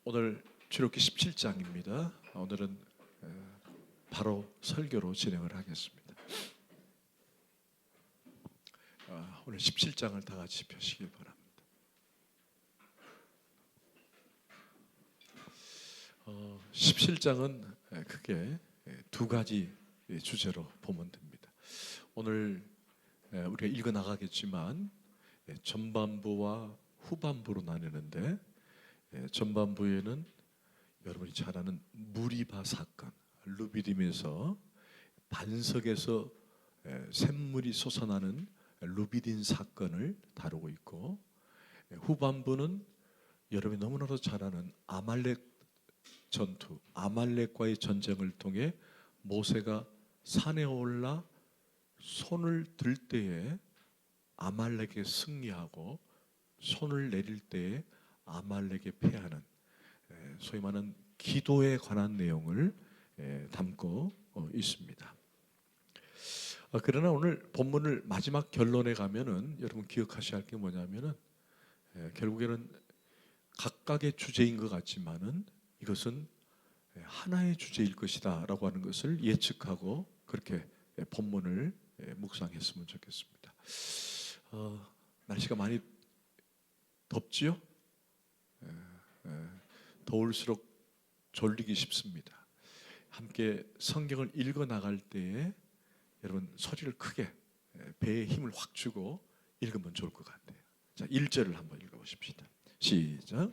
오늘 출애굽기 17장입니다. 오늘은 바로 설교로 진행을 하겠습니다. 오늘 17장을 다 같이 펴시길 바랍니다. 17장은 크게 두 가지 주제로 보면 됩니다. 오늘 우리가 읽어 나가겠지만 전반부와 후반부로 나뉘는데, 전반부에는 여러분이 잘 아는 무리바 사건, 루비딤에서 반석에서 샘물이 솟아나는 루비딤 사건을 다루고 있고, 후반부는 여러분이 너무나도 잘 아는 아말렉 전투, 아말렉과의 전쟁을 통해 모세가 산에 올라 손을 들 때에 아말렉에 승리하고 손을 내릴 때에 아말렉에 패하는, 소위 말하는 기도에 관한 내용을 담고 있습니다. 그러나 오늘 본문을 마지막 결론에 가면은 여러분 기억하셔야 할 게 뭐냐면은, 결국에는 각각의 주제인 것 같지만은 이것은 하나의 주제일 것이다라고 하는 것을 예측하고 그렇게 본문을 묵상했으면 좋겠습니다. 날씨가 많이 덥지요? 더울수록 졸리기 쉽습니다. 함께 성경을 읽어 나갈 때에 여러분 소리를 크게, 배에 힘을 확 주고 읽으면 좋을 것 같아요. 자, 1절을 한번 읽어보십시다. 시작.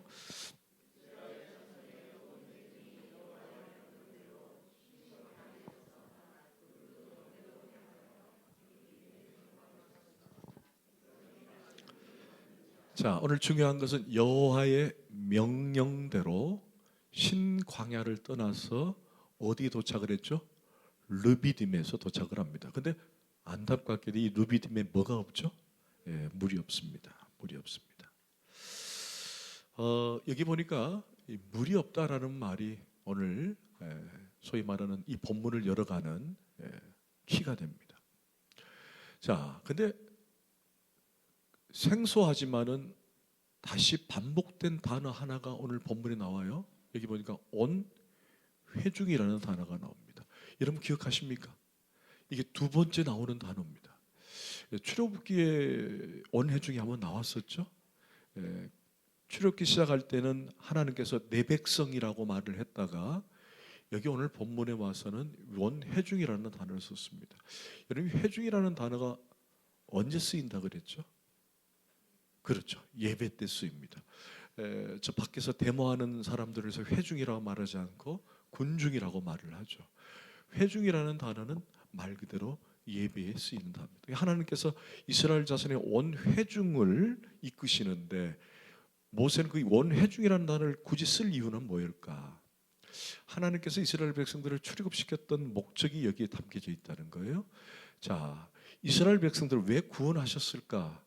자, 오늘 중요한 것은 여호와의 명령대로 신광야를 떠나서 어디 도착을 했죠? 르비딤에서 도착을 합니다. 근데 안타깝게도 이 르비딤에 뭐가 없죠? 물이 없습니다. 물이 없습니다. 여기 보니까 이 물이 없다라는 말이 오늘 소위 말하는 이 본문을 열어가는 키가 됩니다. 자, 근데 생소하지만은 다시 반복된 단어 하나가 오늘 본문에 나와요. 여기 보니까 온회중이라는 단어가 나옵니다. 여러분 기억하십니까? 이게 두 번째 나오는 단어입니다. 출애굽기에 온회중이 한번 나왔었죠. 출애굽기 시작할 때는 하나님께서 내 백성이라고 말을 했다가 여기 오늘 본문에 와서는 온회중이라는 단어를 썼습니다. 여러분 회중이라는 단어가 언제 쓰인다 그랬죠? 그렇죠. 예배 때 쓰입니다. 저 밖에서 데모하는 사람들에서 회중이라고 말하지 않고 군중이라고 말을 하죠. 회중이라는 단어는 말 그대로 예배에 쓰이는 단어입니다. 하나님께서 이스라엘 자손의 온 회중을 이끄시는데 모세는 그 온 회중이라는 단어를 굳이 쓸 이유는 뭐일까? 하나님께서 이스라엘 백성들을 출애굽시켰던 목적이 여기에 담겨져 있다는 거예요. 자, 이스라엘 백성들을 왜 구원하셨을까?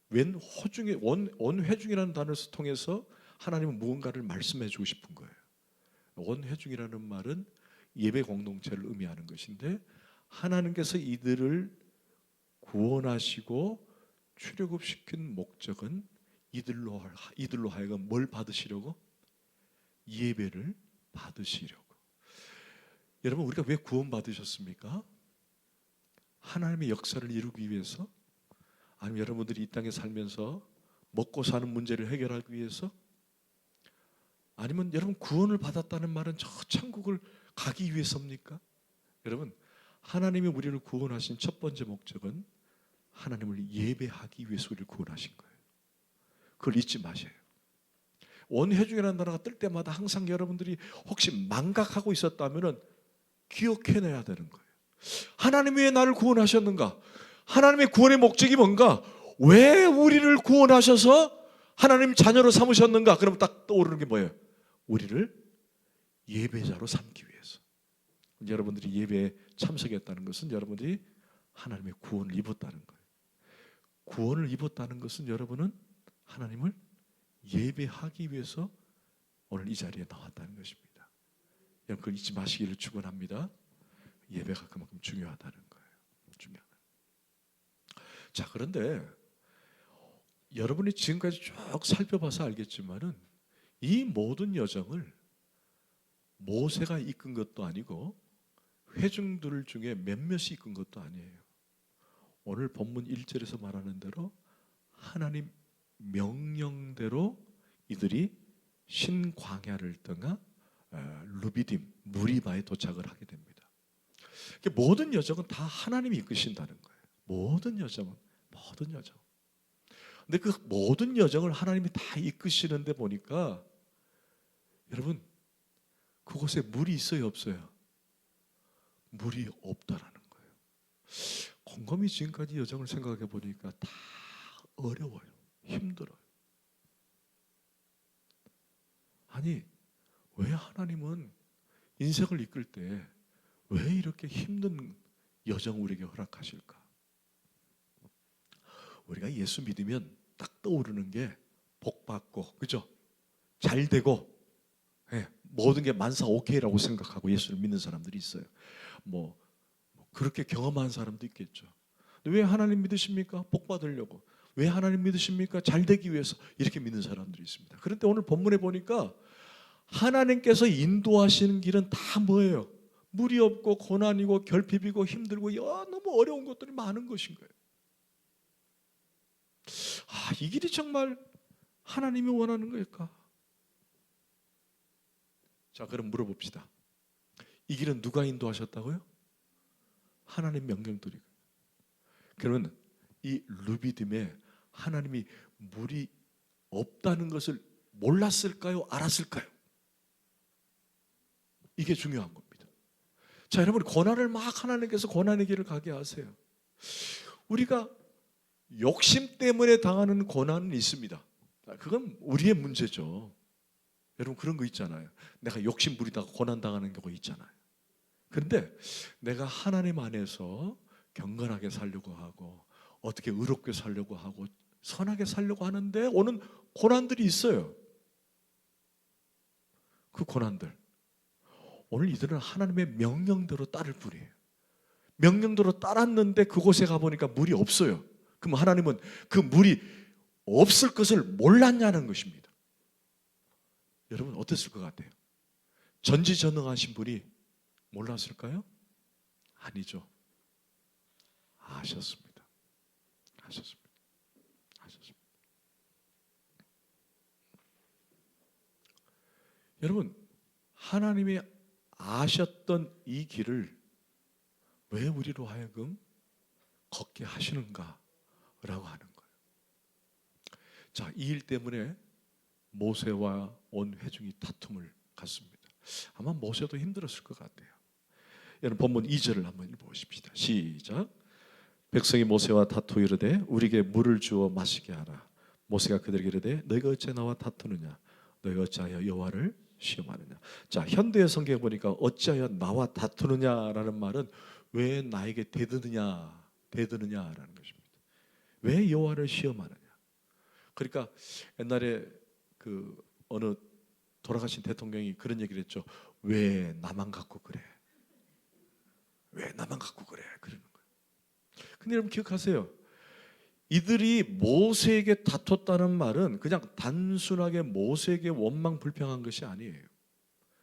원회중이라는 단어를 통해서 하나님은 무언가를 말씀해 주고 싶은 거예요. 원회중이라는 말은 예배 공동체를 의미하는 것인데, 하나님께서 이들을 구원하시고 출애굽시킨 목적은 이들로 하여금 뭘 받으시려고? 예배를 받으시려고. 여러분, 우리가 왜 구원 받으셨습니까? 하나님의 역사를 이루기 위해서? 아니면 여러분들이 이 땅에 살면서 먹고 사는 문제를 해결하기 위해서? 아니면 여러분 구원을 받았다는 말은 저 천국을 가기 위해서입니까? 여러분, 하나님이 우리를 구원하신 첫 번째 목적은 하나님을 예배하기 위해서 우리를 구원하신 거예요. 그걸 잊지 마세요. 원회중이라는 단어가 뜰 때마다 항상 여러분들이 혹시 망각하고 있었다면 기억해내야 되는 거예요. 하나님이 왜 나를 구원하셨는가? 하나님의 구원의 목적이 뭔가? 왜 우리를 구원하셔서 하나님 자녀로 삼으셨는가? 그러면 딱 떠오르는 게 뭐예요? 우리를 예배자로 삼기 위해서. 여러분들이 예배에 참석했다는 것은 여러분들이 하나님의 구원을 입었다는 거예요. 구원을 입었다는 것은 여러분은 하나님을 예배하기 위해서 오늘 이 자리에 나왔다는 것입니다. 여러분 그걸 잊지 마시기를 축원합니다. 예배가 그만큼 중요하다는 거예요. 중요하다. 자, 그런데 여러분이 지금까지 쭉 살펴봐서 알겠지만은 이 모든 여정을 모세가 이끈 것도 아니고 회중들 중에 몇몇이 이끈 것도 아니에요. 오늘 본문 1절에서 말하는 대로 하나님 명령대로 이들이 신광야를 떠나 루비딤, 무리바에 도착을 하게 됩니다. 모든 여정은 다 하나님이 이끄신다는 거예요. 모든 여정은. 근데 그 모든 여정을 하나님이 다 이끄시는데 보니까 여러분 그곳에 물이 있어요, 없어요? 물이 없다라는 거예요. 곰곰이 지금까지 여정을 생각해 보니까 다 어려워요. 힘들어요. 아니 왜 하나님은 인생을 이끌 때 왜 이렇게 힘든 여정 우리에게 허락하실까? 우리가 예수 믿으면 딱 떠오르는 게 복 받고, 그죠? 잘 되고, 모든 게 만사 오케이라고 생각하고 예수를 믿는 사람들이 있어요. 뭐 그렇게 경험한 사람도 있겠죠. 근데 왜 하나님 믿으십니까? 복 받으려고. 왜 하나님 믿으십니까? 잘 되기 위해서. 이렇게 믿는 사람들이 있습니다. 그런데 오늘 본문에 보니까 하나님께서 인도하시는 길은 다 뭐예요? 물이 없고 고난이고 결핍이고 힘들고 너무 어려운 것들이 많은 것인 거예요. 이 길이 정말 하나님이 원하는 걸까? 자, 그럼 물어봅시다. 이 길은 누가 인도하셨다고요? 하나님 명령들이. 그러면 이 루비딤에 하나님이 물이 없다는 것을 몰랐을까요? 알았을까요? 이게 중요한 겁니다. 자, 여러분 고난을 막 하나님께서 고난의 길을 가게 하세요. 우리가 욕심 때문에 당하는 고난은 있습니다. 그건 우리의 문제죠. 여러분 그런 거 있잖아요. 내가 욕심 부리다가 고난 당하는 경우 있잖아요. 그런데 내가 하나님 안에서 경건하게 살려고 하고 어떻게 의롭게 살려고 하고 선하게 살려고 하는데 오는 고난들이 있어요. 그 고난들 오늘 이들은 하나님의 명령대로 따를 뿐이에요. 명령대로 따랐는데 그곳에 가보니까 물이 없어요. 그럼 하나님은 그 물이 없을 것을 몰랐냐는 것입니다. 여러분 어땠을 것 같아요? 전지전능하신 분이 몰랐을까요? 아니죠. 아셨습니다. 여러분 하나님이 아셨던 이 길을 왜 우리로 하여금 걷게 하시는가 라고 하는 거예요. 자, 이 일 때문에 모세와 온 회중이 다툼을 갖습니다. 아마 모세도 힘들었을 것 같아요. 여러분 본문 2절을 한번 읽어보십시다. 시작. 백성이 모세와 다투 이르되 우리에게 물을 주어 마시게 하라. 모세가 그들에게 이르되 너희가 어찌 나와 다투느냐 너희가 어찌하여 여호와를 시험하느냐. 자, 현대의 성경에 보니까 어찌하여 나와 다투느냐라는 말은 왜 나에게 대드느냐라는 것입니다. 왜 여호와를 시험하느냐. 그러니까 옛날에 그 어느 돌아가신 대통령이 그런 얘기를 했죠. 왜 나만 갖고 그래? 왜 나만 갖고 그래? 그러는 거예요. 근데 여러분 기억하세요. 이들이 모세에게 다퉜다는 말은 그냥 단순하게 모세에게 원망 불평한 것이 아니에요.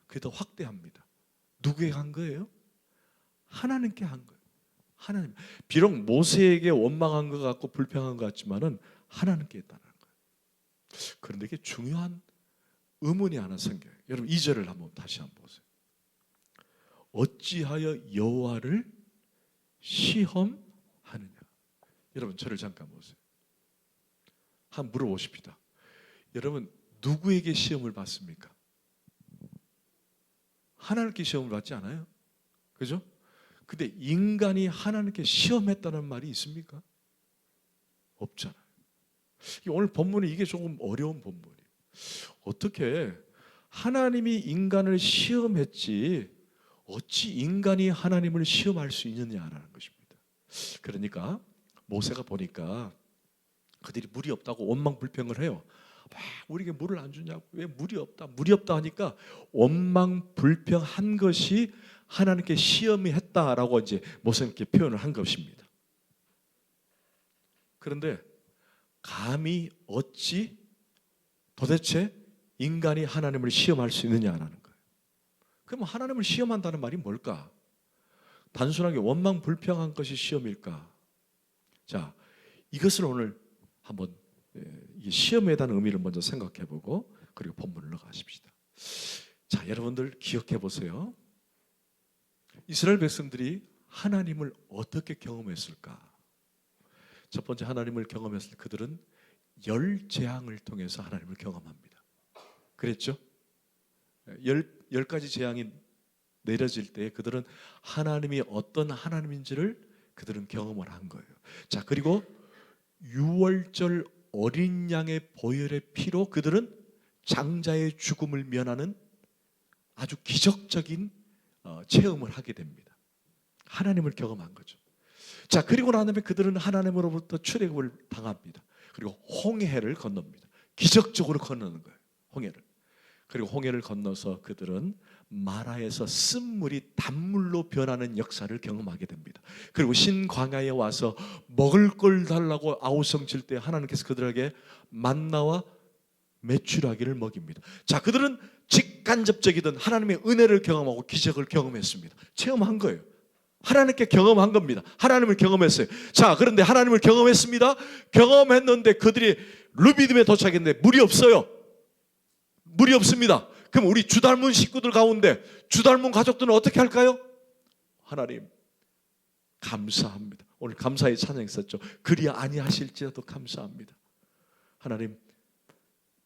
그게 더 확대합니다. 누구에게 한 거예요? 하나님께 한 거예요. 하나님. 비록 모세에게 원망한 것 같고 불평한 것 같지만은 하나님께 했다는 거예요. 그런데 이게 중요한 의문이 하나 생겨요. 여러분 2절을 한번 다시 한번 보세요. 어찌하여 여호와를 시험하느냐. 여러분 저를 잠깐 보세요. 한번 물어보십시다. 여러분 누구에게 시험을 받습니까? 하나님께 시험을 받지 않아요? 그죠? 근데 인간이 하나님께 시험했다는 말이 있습니까? 없잖아요. 오늘 본문이 이게 조금 어려운 본문이에요. 어떻게 하나님이 인간을 시험했지 어찌 인간이 하나님을 시험할 수 있느냐라는 것입니다. 그러니까 모세가 보니까 그들이 물이 없다고 원망불평을 해요. 왜 우리에게 물을 안 주냐고, 왜 물이 없다 하니까 원망불평한 것이 하나님께 시험이 했다라고 이제 모세님께 표현을 한 것입니다. 그런데 감히 어찌 도대체 인간이 하나님을 시험할 수 있느냐라는 거예요. 그럼 하나님을 시험한다는 말이 뭘까? 단순하게 원망불평한 것이 시험일까? 자, 이것을 오늘 한번 이 시험에 대한 의미를 먼저 생각해보고 그리고 본문으로 가십시다. 자, 여러분들 기억해 보세요. 이스라엘 백성들이 하나님을 어떻게 경험했을까? 첫 번째, 하나님을 경험했을 때 그들은 열 재앙을 통해서 하나님을 경험합니다. 그랬죠? 열 가지 재앙이 내려질 때 그들은 하나님이 어떤 하나님인지를 그들은 경험을 한 거예요. 자, 그리고 유월절 어린 양의 보혈의 피로 그들은 장자의 죽음을 면하는 아주 기적적인 체험을 하게 됩니다. 하나님을 경험한 거죠. 자, 그리고 난 다음에 그들은 하나님으로부터 출애굽을 당합니다. 그리고 홍해를 건넙니다. 기적적으로 건너는 거예요. 홍해를. 그리고 홍해를 건너서 그들은 마라에서 쓴물이 단물로 변하는 역사를 경험하게 됩니다. 그리고 신광야에 와서 먹을 걸 달라고 아우성칠 때 하나님께서 그들에게 만나와 메추라기를 먹입니다. 자, 그들은 직간접적이든 하나님의 은혜를 경험하고 기적을 경험했습니다. 체험한 거예요. 하나님께 경험한 겁니다. 하나님을 경험했어요. 자, 그런데 하나님을 경험했습니다. 경험했는데 그들이 루비딤에 도착했는데 물이 없어요. 물이 없습니다. 그럼 우리 주 닮은 식구들 가운데 주 닮은 가족들은 어떻게 할까요? 하나님 감사합니다. 오늘 감사의 찬양 있었죠. 그리 아니하실지라도 감사합니다. 하나님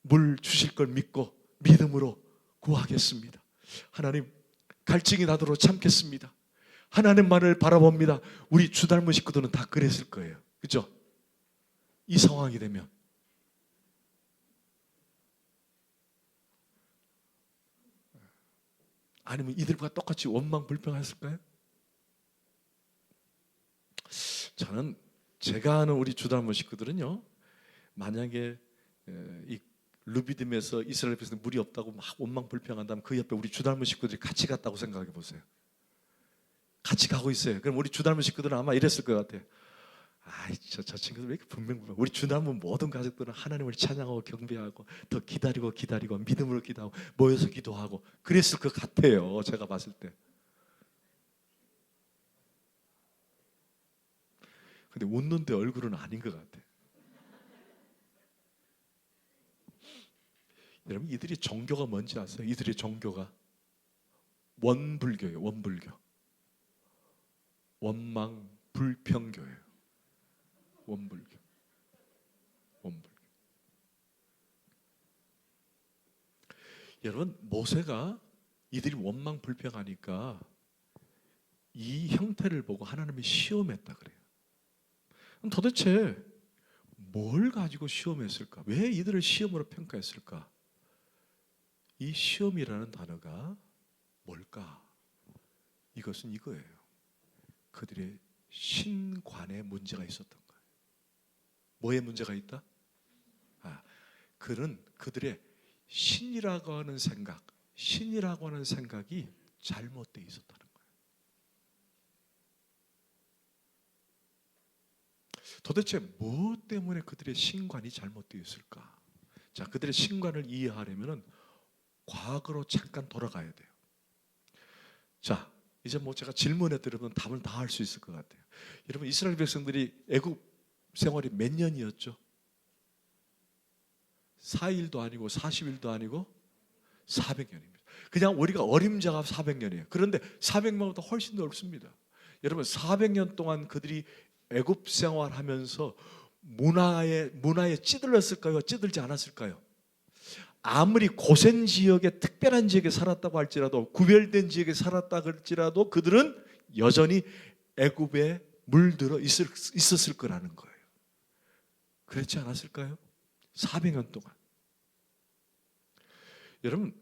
물 주실 걸 믿고 믿음으로 구하겠습니다. 하나님 갈증이 나도록 참겠습니다. 하나님만을 바라봅니다. 우리 주 닮은 식구들은 다 그랬을 거예요. 그렇죠? 이 상황이 되면 아니면 이들과 똑같이 원망불평했을까요? 저는 제가 아는 우리 주 닮은 식구들은요, 만약에 이 루비딤에서 이스라엘 백성들 물이 없다고 막 원망불평한다면 그 옆에 우리 주 닮은 식구들이 같이 갔다고 생각해 보세요. 같이 가고 있어요. 그럼 우리 주 닮은 식구들은 아마 이랬을 것 같아요. 저 친구들 왜 이렇게 분명분명. 우리 주 닮은 모든 가족들은 하나님을 찬양하고 경배하고 더 기다리고 믿음으로 기도하고 모여서 기도하고 그랬을 것 같아요. 제가 봤을 때. 근데 웃는데 얼굴은 아닌 것 같아요. 여러분, 이들이 종교가 뭔지 아세요? 이들의 종교가 원불교예요. 원불교. 원망불평교예요. 원불교. 여러분, 모세가 이들이 원망불평하니까 이 형태를 보고 하나님이 시험했다 그래요. 도대체 뭘 가지고 시험했을까? 왜 이들을 시험으로 평가했을까? 이 시험이라는 단어가 뭘까? 이것은 이거예요. 그들의 신관에 문제가 있었던 거예요. 뭐에 문제가 있다? 그들의 신이라고 하는 생각, 신이라고 하는 생각이 잘못되어 있었다는 거예요. 도대체 뭐 때문에 그들의 신관이 잘못되어 있을까? 자, 그들의 신관을 이해하려면 과거로 잠깐 돌아가야 돼요. 자, 이제 제가 질문에 들으면 답을 다 할 수 있을 것 같아요. 여러분, 이스라엘 백성들이 애국 생활이 몇 년이었죠? 4일도 아니고 40일도 아니고 400년입니다. 그냥 우리가 어림잡아 400년이에요. 그런데 400년보다 훨씬 더 넓습니다. 여러분, 400년 동안 그들이 애국 생활하면서 문화에 찌들었을까요? 찌들지 않았을까요? 아무리 고센 지역에 특별한 지역에 살았다고 할지라도 구별된 지역에 살았다 할지라도 그들은 여전히 애굽에 물들어 있었을 거라는 거예요. 그렇지 않았을까요? 400년 동안. 여러분,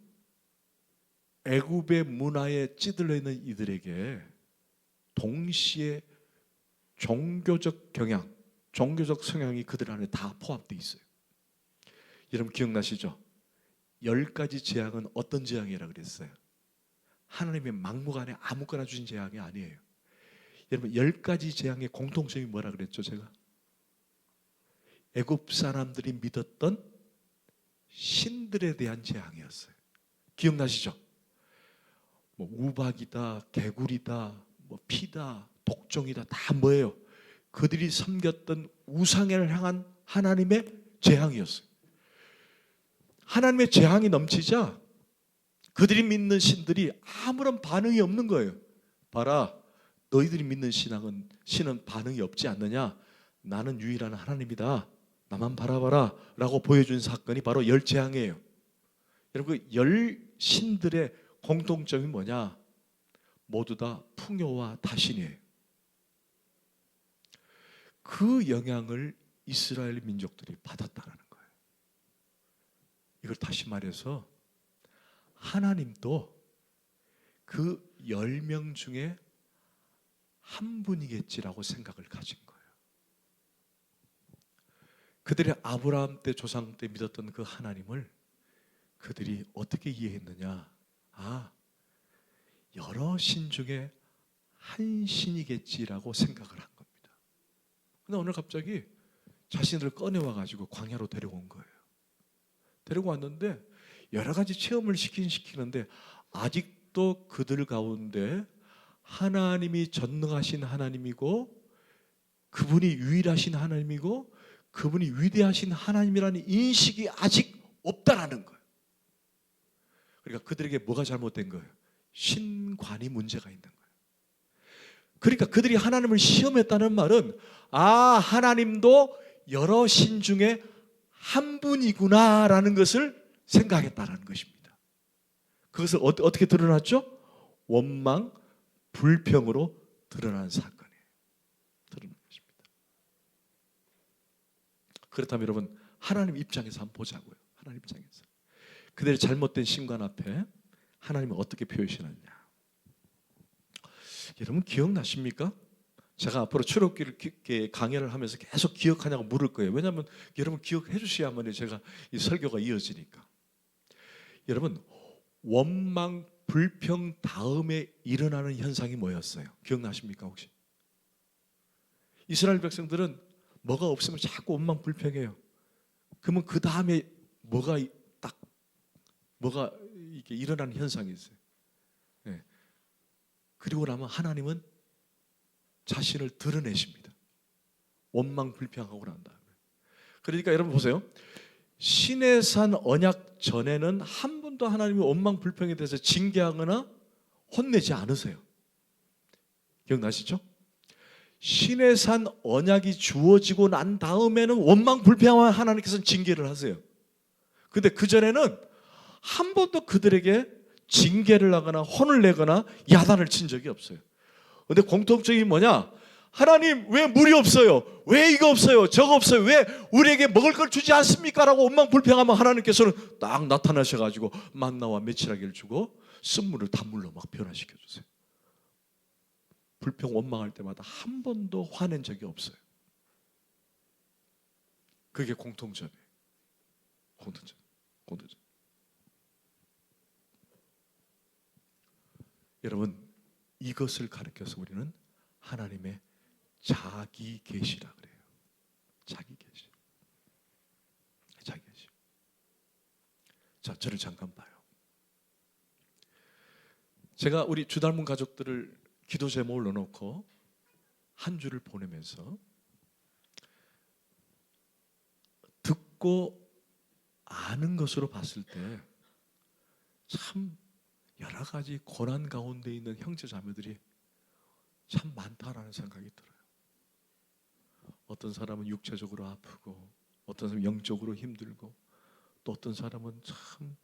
애굽의 문화에 찌들려 있는 이들에게 동시에 종교적 경향, 종교적 성향이 그들 안에 다 포함되어 있어요. 여러분 기억나시죠? 10가지 재앙은 어떤 재앙이라고 그랬어요? 하나님의 막무가내 아무거나 주신 재앙이 아니에요. 여러분 10가지 재앙의 공통점이 뭐라 그랬죠? 제가 애굽 사람들이 믿었던 신들에 대한 재앙이었어요. 기억나시죠? 뭐 우박이다, 개구리다, 뭐 피다, 독종이다, 다 뭐예요? 그들이 섬겼던 우상을 향한 하나님의 재앙이었어요. 하나님의 재앙이 넘치자 그들이 믿는 신들이 아무런 반응이 없는 거예요. 봐라, 너희들이 믿는 신은 반응이 없지 않느냐? 나는 유일한 하나님이다. 나만 바라봐라 라고 보여준 사건이 바로 열 재앙이에요. 여러분, 그 열 신들의 공통점이 뭐냐? 모두 다 풍요와 다신이에요. 그 영향을 이스라엘 민족들이 받았다는 거예요. 이걸 다시 말해서 하나님도 그 10명 중에 한 분이겠지라고 생각을 가진 거예요. 그들이 아브라함 때 조상 때 믿었던 그 하나님을 그들이 어떻게 이해했느냐? 여러 신 중에 한 신이겠지라고 생각을 한 겁니다. 근데 오늘 갑자기 자신들을 꺼내와 가지고 광야로 데려온 거예요. 데리고 왔는데 여러 가지 체험을 시키는데 아직도 그들 가운데 하나님이 전능하신 하나님이고 그분이 유일하신 하나님이고 그분이 위대하신 하나님이라는 인식이 아직 없다라는 거예요. 그러니까 그들에게 뭐가 잘못된 거예요? 신관이 문제가 있는 거예요. 그러니까 그들이 하나님을 시험했다는 말은 하나님도 여러 신 중에 한 분이구나라는 것을 생각했다는 것입니다. 그것을 어떻게 드러났죠? 원망, 불평으로 드러난 사건이에요. 드러난 것입니다. 그렇다면 여러분, 하나님 입장에서 한번 보자고요. 하나님 입장에서 그들의 잘못된 신관 앞에 하나님은 어떻게 표현하느냐? 여러분 기억나십니까? 제가 앞으로 출애굽기 강연을 하면서 계속 기억하냐고 물을 거예요. 왜냐하면 여러분 기억해 주셔야만 제가 이 설교가 이어지니까. 여러분, 원망, 불평 다음에 일어나는 현상이 뭐였어요? 기억나십니까 혹시? 이스라엘 백성들은 뭐가 없으면 자꾸 원망, 불평해요. 그러면 그 다음에 뭐가 이렇게 일어나는 현상이 있어요. 네. 그리고 나면 하나님은 자신을 드러내십니다. 원망, 불평하고 난 다음에. 그러니까 여러분 보세요. 신의 산 언약 전에는 한 번도 하나님이 원망, 불평에 대해서 징계하거나 혼내지 않으세요. 기억나시죠? 신의 산 언약이 주어지고 난 다음에는 원망, 불평하면 하나님께서는 징계를 하세요. 근데 그전에는 한 번도 그들에게 징계를 하거나 혼을 내거나 야단을 친 적이 없어요. 근데 공통점이 뭐냐? 하나님 왜 물이 없어요? 왜 이거 없어요? 저거 없어요? 왜 우리에게 먹을 걸 주지 않습니까? 라고 원망 불평하면 하나님께서는 딱 나타나셔가지고 만나와 메추라기를 주고 쓴물을 단물로 막 변화시켜 주세요. 불평 원망할 때마다 한 번도 화낸 적이 없어요. 그게 공통점이에요. 공통점. 여러분, 이것을 가르쳐서 우리는 하나님의 자기 계시라 그래요. 자기 계시. 자, 저를 잠깐 봐요. 제가 우리 주닮은 가족들을 기도 제목을 넣어놓고 한 주를 보내면서 듣고 아는 것으로 봤을 때 참 여러 가지 고난 가운데 있는 형제 자매들이 참 많다라는 생각이 들어요. 어떤 사람은 육체적으로 아프고 어떤 사람은 영적으로 힘들고 또 어떤 사람은 참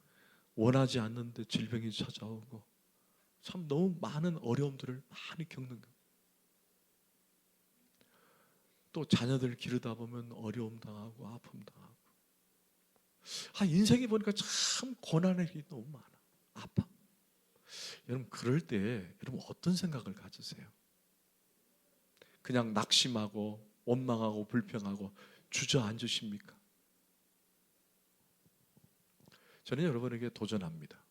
원하지 않는데 질병이 찾아오고 참 너무 많은 어려움들을 많이 겪는 거예요. 또 자녀들 기르다 보면 어려움 당하고 아픔 당하고 인생이 보니까 참 고난의 일이 너무 많아. 아파. 여러분 그럴 때 여러분 어떤 생각을 가지세요? 그냥 낙심하고 원망하고 불평하고 주저앉으십니까? 저는 여러분에게 도전합니다.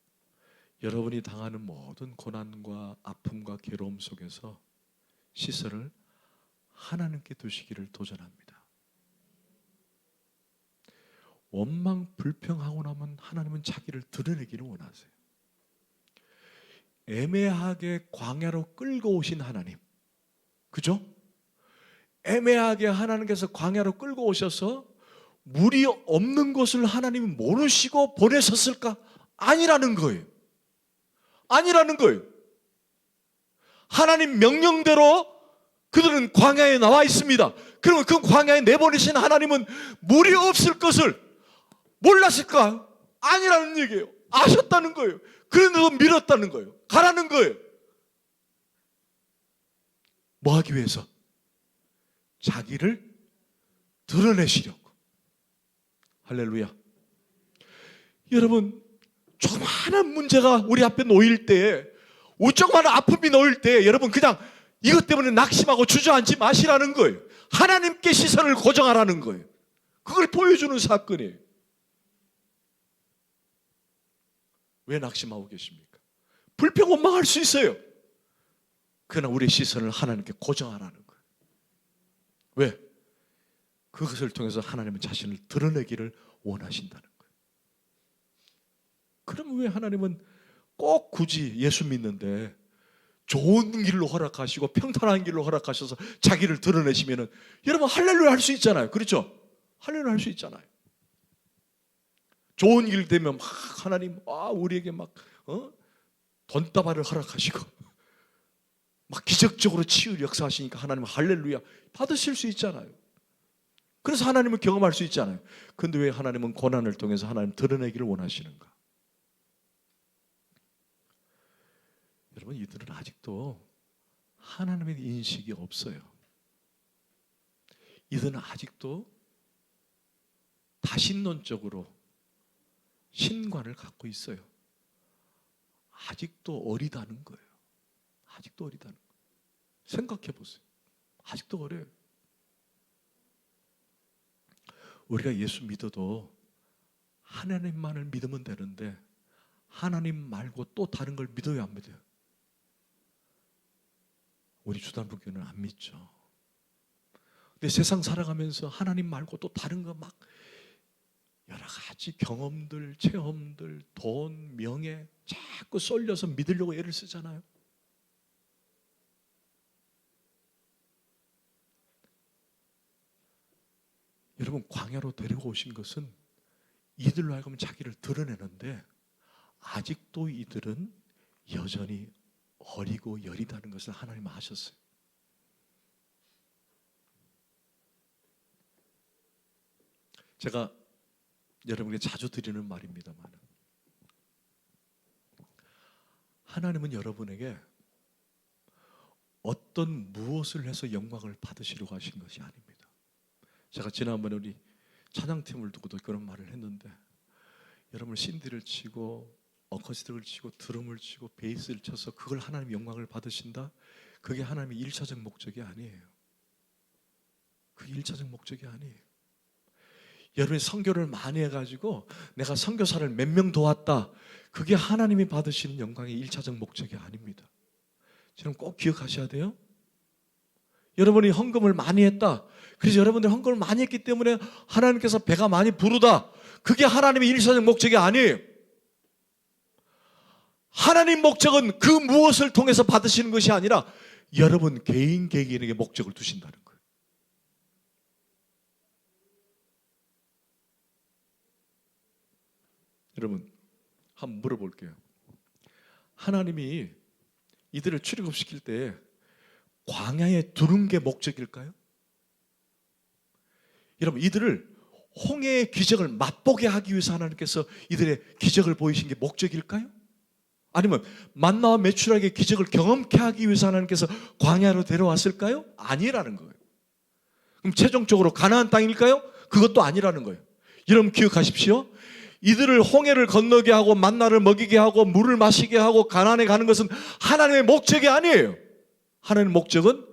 여러분이 당하는 모든 고난과 아픔과 괴로움 속에서 시선을 하나님께 두시기를 도전합니다. 원망 불평하고 나면 하나님은 자기를 드러내기를 원하세요. 애매하게 광야로 끌고 오신 하나님, 그죠? 애매하게 하나님께서 광야로 끌고 오셔서 물이 없는 것을 하나님이 모르시고 보내셨을까? 아니라는 거예요. 아니라는 거예요. 하나님 명령대로 그들은 광야에 나와 있습니다. 그러면 그 광야에 내보내신 하나님은 물이 없을 것을 몰랐을까? 아니라는 얘기예요. 아셨다는 거예요. 그런데도 밀었다는 거예요. 가라는 거예요. 뭐 하기 위해서? 자기를 드러내시려고. 할렐루야. 여러분, 조그마한 문제가 우리 앞에 놓일 때, 조그마한 아픔이 놓일 때 여러분 그냥 이것 때문에 낙심하고 주저앉지 마시라는 거예요. 하나님께 시선을 고정하라는 거예요. 그걸 보여주는 사건이에요. 왜 낙심하고 계십니까? 불평 원망할 수 있어요. 그러나 우리의 시선을 하나님께 고정하라는 거예요. 왜? 그것을 통해서 하나님은 자신을 드러내기를 원하신다는 거예요. 그럼 왜 하나님은 꼭 굳이 예수 믿는데 좋은 길로 허락하시고 평탄한 길로 허락하셔서 자기를 드러내시면은 여러분 할렐루야 할 수 있잖아요. 그렇죠? 할렐루야 할 수 있잖아요. 좋은 길 되면 막 하나님 우리에게 막 돈다발을 허락하시고 막 기적적으로 치유를 역사하시니까 하나님 할렐루야 받으실 수 있잖아요. 그래서 하나님을 경험할 수 있잖아요. 그런데 왜 하나님은 고난을 통해서 하나님 드러내기를 원하시는가? 여러분 이들은 아직도 하나님의 인식이 없어요. 이들은 아직도 다신론적으로 신관을 갖고 있어요. 아직도 어리다는 거예요. 아직도 어리다는 거예요. 생각해 보세요. 아직도 어려요. 우리가 예수 믿어도 하나님만을 믿으면 되는데 하나님 말고 또 다른 걸 믿어요, 안 믿어요? 우리 주단부교는 안 믿죠. 근데 세상 살아가면서 하나님 말고 또 다른 거 막 여러 가지 경험들, 체험들, 돈, 명예 자꾸 쏠려서 믿으려고 애를 쓰잖아요. 여러분 광야로 데리고 오신 것은 이들로 하여금 자기를 드러내는데 아직도 이들은 여전히 어리고 여리다는 것을 하나님 아셨어요. 제가 여러분에게 자주 드리는 말입니다만 하나님은 여러분에게 어떤 무엇을 해서 영광을 받으시려고 하신 것이 아닙니다. 제가 지난번에 우리 찬양팀을 두고도 그런 말을 했는데 여러분 신디를 치고 어쿠스틱을 치고 드럼을 치고 베이스를 쳐서 그걸 하나님 영광을 받으신다? 그게 하나님의 1차적 목적이 아니에요. 그게 1차적 목적이 아니에요. 여러분이 선교를 많이 해가지고 내가 선교사를 몇 명 도왔다. 그게 하나님이 받으시는 영광의 1차적 목적이 아닙니다. 저는 꼭 기억하셔야 돼요. 여러분이 헌금을 많이 했다. 그래서 여러분들이 헌금을 많이 했기 때문에 하나님께서 배가 많이 부르다. 그게 하나님의 1차적 목적이 아니에요. 하나님 목적은 그 무엇을 통해서 받으시는 것이 아니라 여러분 개인에게 목적을 두신다는 거예요. 여러분 한번 물어볼게요. 하나님이 이들을 출애굽시킬 때 광야에 두는 게 목적일까요? 여러분 이들을 홍해의 기적을 맛보게 하기 위해서 하나님께서 이들의 기적을 보이신 게 목적일까요? 아니면 만나와 메추라기의 기적을 경험케 하기 위해서 하나님께서 광야로 데려왔을까요? 아니라는 거예요. 그럼 최종적으로 가나안 땅일까요? 그것도 아니라는 거예요. 여러분 기억하십시오. 이들을 홍해를 건너게 하고 만나를 먹이게 하고 물을 마시게 하고 가나안에 가는 것은 하나님의 목적이 아니에요. 하나님의 목적은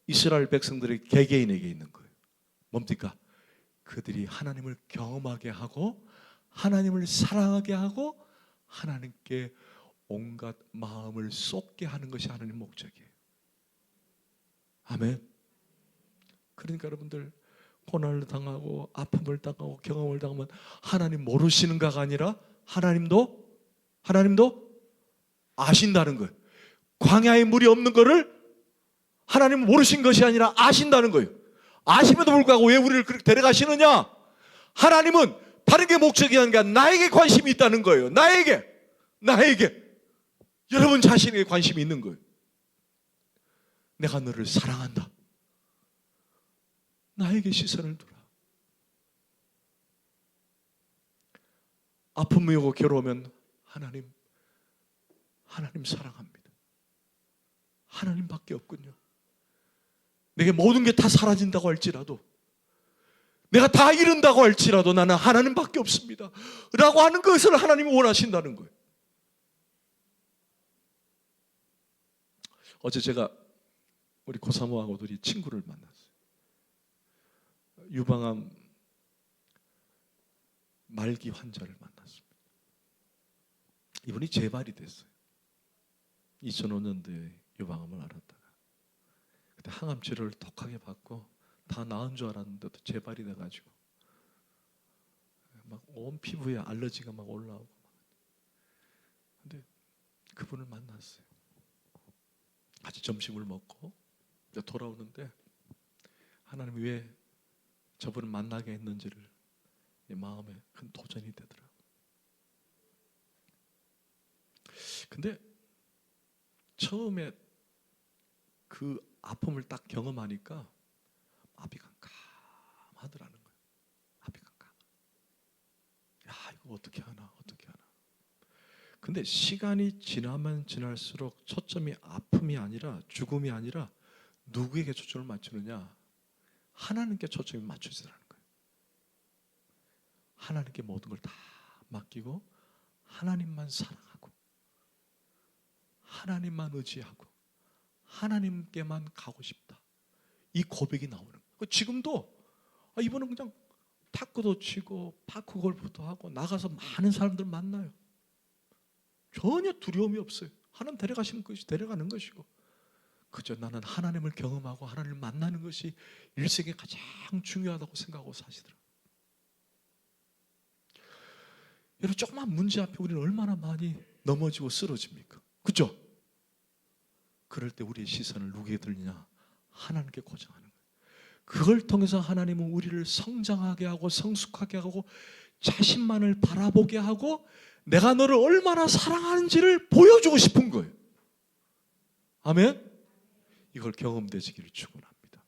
이스라엘 백성들의 개개인에게 있는 거예요. 뭡니까? 그들이 하나님을 경험하게 하고 하나님을 사랑하게 하고 하나님께 온갖 마음을 쏟게 하는 것이 하나님의 목적이에요. 아멘. 그러니까 여러분들 고난을 당하고 아픔을 당하고 경험을 당하면 하나님 모르시는가가 아니라 하나님도 아신다는 거예요. 광야에 물이 없는 거를 하나님은 모르신 것이 아니라 아신다는 거예요. 아심에도 불구하고 왜 우리를 그렇게 데려가시느냐? 하나님은 다른 게 목적이 아니라 나에게 관심이 있다는 거예요. 나에게 여러분 자신에게 관심이 있는 거예요. 내가 너를 사랑한다. 나에게 시선을 두라. 아픔이 오고 괴로우면 하나님 사랑합니다. 하나님밖에 없군요. 내게 모든 게 다 사라진다고 할지라도, 내가 다 잃은다고 할지라도 나는 하나님밖에 없습니다 라고 하는 것을 하나님이 원하신다는 거예요. 어제 제가 우리 고사모하고 둘이 친구를 만났어요. 유방암 말기 환자를 만났습니다. 이분이 재발이 됐어요. 2005년도에 유방암을 앓았다가 그때 항암 치료를 독하게 받고 다 나은 줄 알았는데도 재발이 돼가지고 막 온 피부에 알러지가 막 올라오고. 근데 그분을 만났어요. 같이 점심을 먹고 이제 돌아오는데 하나님이 왜 저분을 만나게 했는지를 마음에 큰 도전이 되더라고요. 근데 처음에 그 아픔을 딱 경험하니까 마음이 깜깜하더라는 거예요. 마음이 깜깜. 야, 이거 어떻게 하나. 근데 시간이 지나면 지날수록 초점이 아픔이 아니라 죽음이 아니라 누구에게 초점을 맞추느냐? 하나님께 초점이 맞춰지더라는 거예요. 하나님께 모든 걸 다 맡기고 하나님만 사랑하고 하나님만 의지하고 하나님께만 가고 싶다. 이 고백이 나오는 거예요. 지금도 이분은 그냥 탁구도 치고 파크 골프도 하고 나가서 많은 사람들 만나요. 전혀 두려움이 없어요. 하나님 데려가시는 것이 데려가는 것이고, 그저 나는 하나님을 경험하고 하나님을 만나는 것이 일생에 가장 중요하다고 생각하고 사시더라고요. 여러분, 조그만 문제 앞에 우리는 얼마나 많이 넘어지고 쓰러집니까? 그죠? 그럴 때 우리의 시선을 누구에게 들리냐? 하나님께 고정하는 거예요. 그걸 통해서 하나님은 우리를 성장하게 하고 성숙하게 하고 자신만을 바라보게 하고 내가 너를 얼마나 사랑하는지를 보여주고 싶은 거예요. 아멘? 이걸 경험되시기를 축원합니다.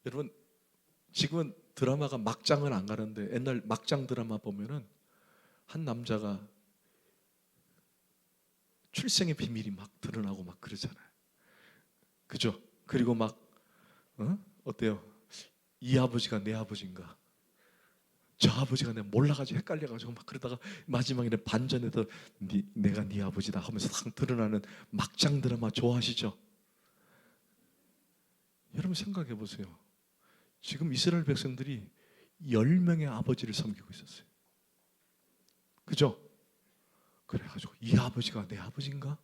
여러분, 지금은 드라마가 막장은 안 가는데 옛날 막장 드라마 보면은 한 남자가 출생의 비밀이 막 드러나고 막 그러잖아요. 그죠? 그리고 막 어때요? 이 아버지가 내 아버지인가? 저 아버지가 내가 몰라가지고 헷갈려가지고 막 그러다가 마지막에는 반전에서 내가 네 아버지다 하면서 딱 드러나는 막장 드라마 좋아하시죠? 여러분 생각해 보세요. 지금 이스라엘 백성들이 10명의 아버지를 섬기고 있었어요. 그죠? 그래가지고 이 아버지가 내 아버지인가?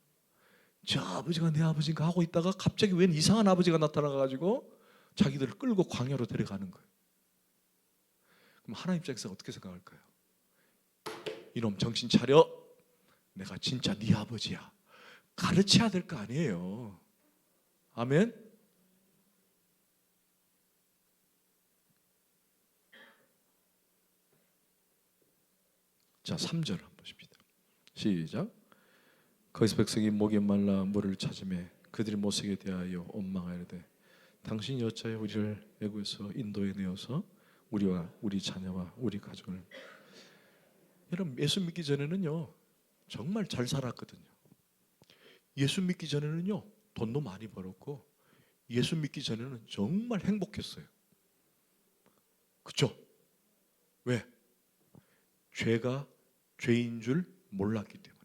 저 아버지가 내 아버지인가 하고 있다가 갑자기 웬 이상한 아버지가 나타나가지고 자기들을 끌고 광야로 데려가는 거예요. 그럼 하나님 입장에서 어떻게 생각할까요? 이놈 정신 차려. 내가 진짜 네 아버지야. 가르쳐야 될 거 아니에요. 아멘? 자, 3절 한번 보십시다. 시작. 거기서 백성이 목이 말라 물을 찾으매 그들이 모세에게 대하여 원망하여되 당신이 어찌하여 우리를 애굽에서 인도에 내어서 우리와 우리 자녀와 우리 가족을. 여러분, 예수 믿기 전에는요 정말 잘 살았거든요. 예수 믿기 전에는요 돈도 많이 벌었고 예수 믿기 전에는 정말 행복했어요. 그렇죠? 왜? 죄가 죄인 줄 몰랐기 때문에.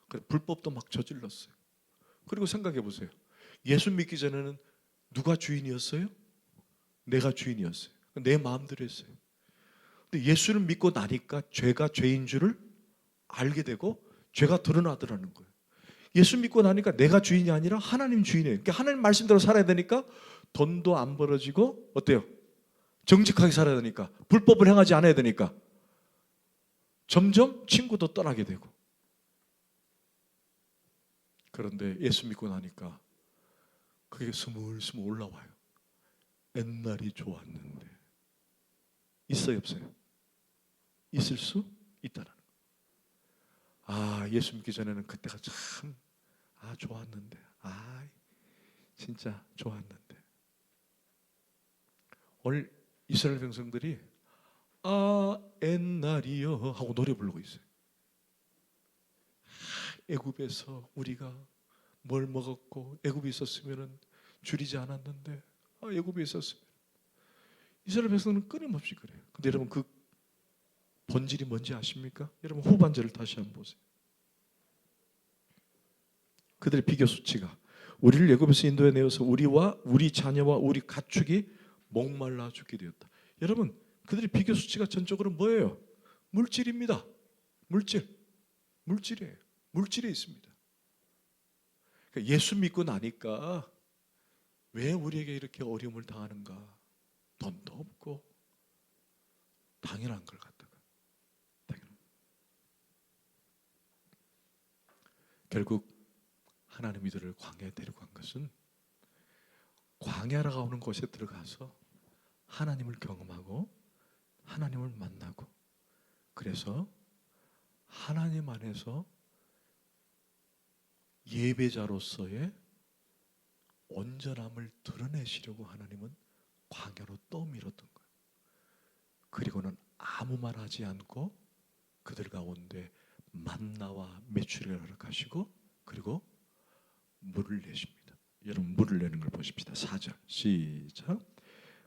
그래, 불법도 막 저질렀어요. 그리고 생각해 보세요. 예수 믿기 전에는 누가 주인이었어요? 내가 주인이었어요. 내 마음대로 했어요. 근데 예수를 믿고 나니까 죄가 죄인 줄을 알게 되고 죄가 드러나더라는 거예요. 예수 믿고 나니까 내가 주인이 아니라 하나님 주인이에요. 그러니까 하나님 말씀대로 살아야 되니까 돈도 안 벌어지고 어때요? 정직하게 살아야 되니까, 불법을 행하지 않아야 되니까 점점 친구도 떠나게 되고. 그런데 예수 믿고 나니까 그게 스물스물 올라와요. 옛날이 좋았는데. 있어요, 없어요? 있을 수 있다는 거예요. 아, 예수 믿기 전에는 그때가 참 좋았는데, 진짜 좋았는데. 오늘 이스라엘 백성들이 옛날이여 하고 노래 부르고 있어요. 애굽에서 우리가 뭘 먹었고, 애굽에 있었으면 줄이지 않았는데, 애굽에 있었으면. 이스라엘 백성은 끊임없이 그래요. 근데 여러분, 그 본질이 뭔지 아십니까? 여러분, 후반절을 다시 한번 보세요. 그들의 비교 수치가 우리를 애굽에서 인도해 내어서 우리와 우리 자녀와 우리 가축이 목말라 죽게 되었다. 여러분, 그들의 비교 수치가 전적으로 뭐예요? 물질입니다. 물질이에요. 물질에 있습니다. 그러니까 예수 믿고 나니까 왜 우리에게 이렇게 어려움을 당하는가? 돈도 없고 당연한 걸 갖다가 결국 하나님 이들을 광야에 데리고 간 것은 광야라고 하는 곳에 들어가서 하나님을 경험하고 하나님을 만나고, 그래서 하나님 안에서 예배자로서의 온전함을 드러내시려고 하나님은 광야로 떠밀었던 거예요. 그리고는 아무 말 하지 않고 그들 가운데 만나와 메추리를 허락하시고, 그리고 물을 내십니다. 여러분, 물을 내는 걸 보십시다. 4절 시작.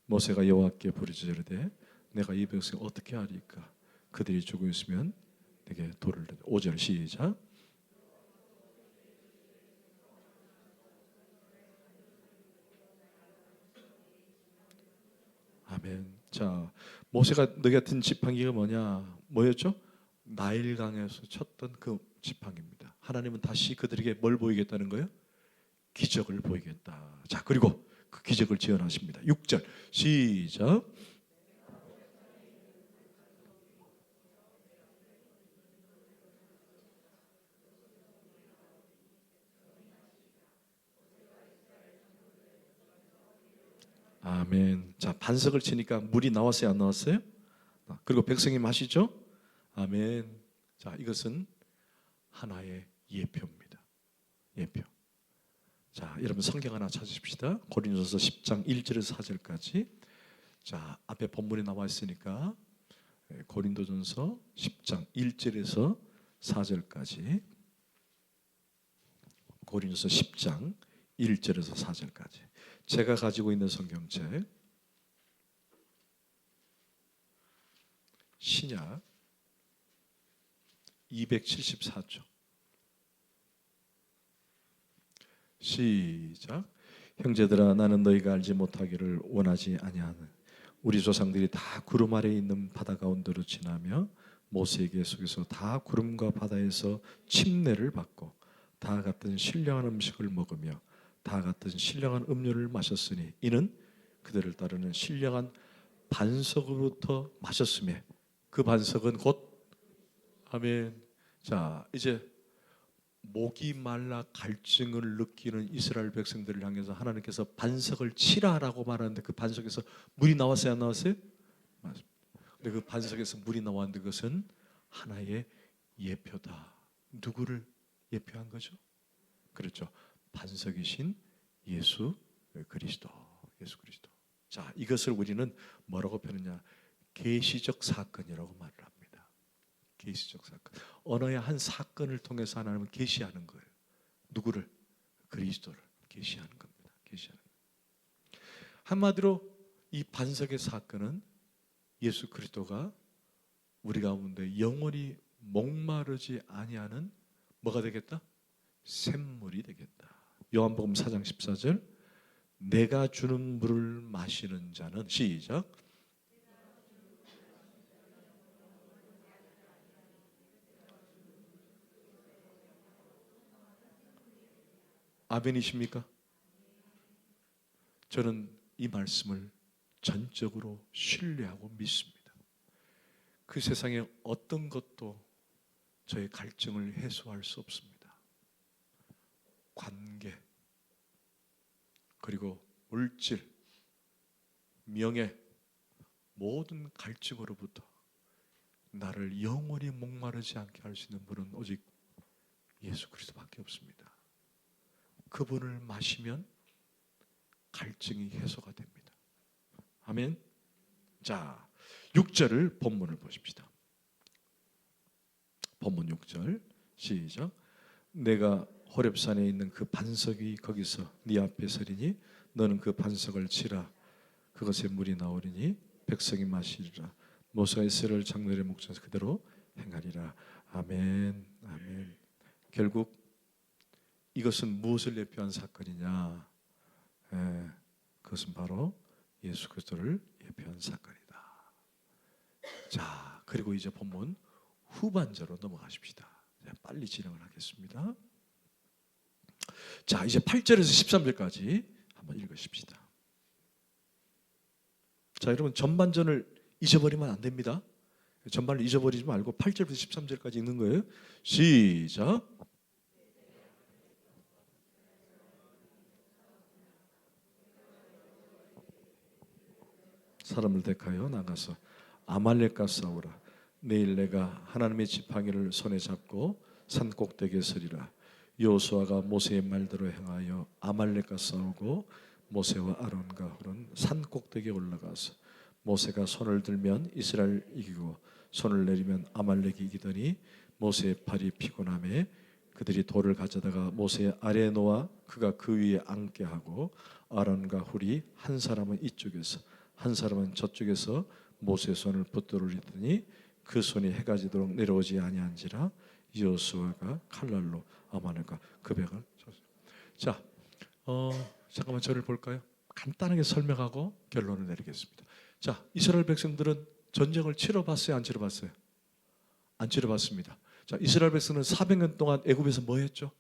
모세가 여호와께 부르짖으되 내가 이 백성을 어떻게 하리까? 그들이 죽어 있으면 내게 돌을 내라. 5절 시작. 아멘. 자, 모세가 너희 같은 지팡이가 뭐였죠? 나일강에서 쳤던 그 지팡이입니다. 하나님은 다시 그들에게 뭘 보이겠다는 거예요? 기적을 보이겠다. 자, 그리고 그 기적을 지어나십니다. 6절 시작. 아멘. 자, 반석을 치니까 물이 나왔어요, 안 나왔어요? 그리고 백성이 마시죠? 아멘. 자, 이것은 하나의 예표입니다. 예표. 자, 여러분 성경 하나 찾으십시다. 고린도서 10장 1절에서 4절까지. 자, 앞에 본문에 나와 있으니까 고린도전서 10장 1절에서 4절까지. 고린도서 10장 1절에서 4절까지. 제가 가지고 있는 성경책 신약 274쪽. 시작. 형제들아, 나는 너희가 알지 못하기를 원하지 아니하는 우리 조상들이 다 구름 아래에 있는 바다 가운데로 지나며 모세에게 속에서 다 구름과 바다에서 침례를 받고 다 같은 신령한 음식을 먹으며 다 같은 신령한 음료를 마셨으니 이는 그들을 따르는 신령한 반석으로부터 마셨으며 그 반석은 곧 아멘. 자, 이제 목이 말라 갈증을 느끼는 이스라엘 백성들을 향해서 하나님께서 반석을 치라라고 말하는데 그 반석에서 물이 나왔어요, 안 나왔어요? 맞습니다. 근데 그 반석에서 물이 나왔는데 그것은 하나의 예표다. 누구를 예표한 거죠? 그렇죠. 반석이신 예수 그리스도. 예수 그리스도. 자, 이것을 우리는 뭐라고 표현하냐? 계시적 사건이라고 말을 합니다. 계시적 사건. 언어의 한 사건을 통해서 하나님은 계시하는 거예요. 누구를? 그리스도를 계시하는 겁니다. 계시하는 거예요. 한마디로 이 반석의 사건은 예수 그리스도가 우리 가운데 영원히 목마르지 아니하는 뭐가 되겠다? 샘물이 되겠다. 요한복음 4장 14절. 내가 주는 물을 마시는 자는 시작. 아멘이십니까? 저는 이 말씀을 전적으로 신뢰하고 믿습니다. 그 세상에 어떤 것도 저의 갈증을 해소할 수 없습니다. 관계, 그리고 물질, 명예, 모든 갈증으로부터 나를 영원히 목마르지 않게 할 수 있는 분은 오직 예수 그리스도밖에 없습니다. 그분을 마시면 갈증이 해소가 됩니다. 아멘. 자, 6절을 본문을 보십시다. 본문 6절 시작. 내가 호렙산에 있는 그 반석이 거기서 네 앞에 서리니 너는 그 반석을 치라. 그것에 물이 나오리니 백성이 마시리라. 모세가 이스라엘 장로의 목전에서 그대로 행하리라. 아멘. 아멘. 결국 이것은 무엇을 예표한 사건이냐? 그것은 바로 예수 그리스도를 예표한 사건이다. 자, 그리고 이제 본문 후반절로 넘어가십시다. 빨리 진행을 하겠습니다. 자, 이제 8절에서 13절까지 한번 읽으십시다. 자, 여러분 전반전을 잊어버리면 안 됩니다. 전반을 잊어버리지 말고 8절부터 13절까지 읽는 거예요. 시작. 사람을 택하여 나가서 아말렉과 싸우라. 내일 내가 하나님의 지팡이를 손에 잡고 산 꼭대기에 서리라. 여호수아가 모세의 말대로 행하여 아말렉과 싸우고 모세와 아론과 훌은 산 꼭대기에 올라가서 모세가 손을 들면 이스라엘 이기고 손을 내리면 아말렉이 이기더니 모세의 팔이 피곤함에 그들이 돌을 가져다가 모세의 아래에 놓아 그가 그 위에 앉게 하고 아론과 훌이 한 사람은 이쪽에서 한 사람은 저쪽에서 모세의 손을 붙들으리더니 그 손이 해가 지도록 내려오지 아니한지라. 여호수아가 칼날로 아말렉과 그 백을 쳤습니다. 자, 잠깐만 저를 볼까요? 간단하게 설명하고 결론을 내리겠습니다. 자, 이스라엘 백성들은 전쟁을 치러봤어요? 안 치러봤어요? 안 치러봤습니다. 자, 이스라엘 백성은 400년 동안 애굽에서 뭐 했죠?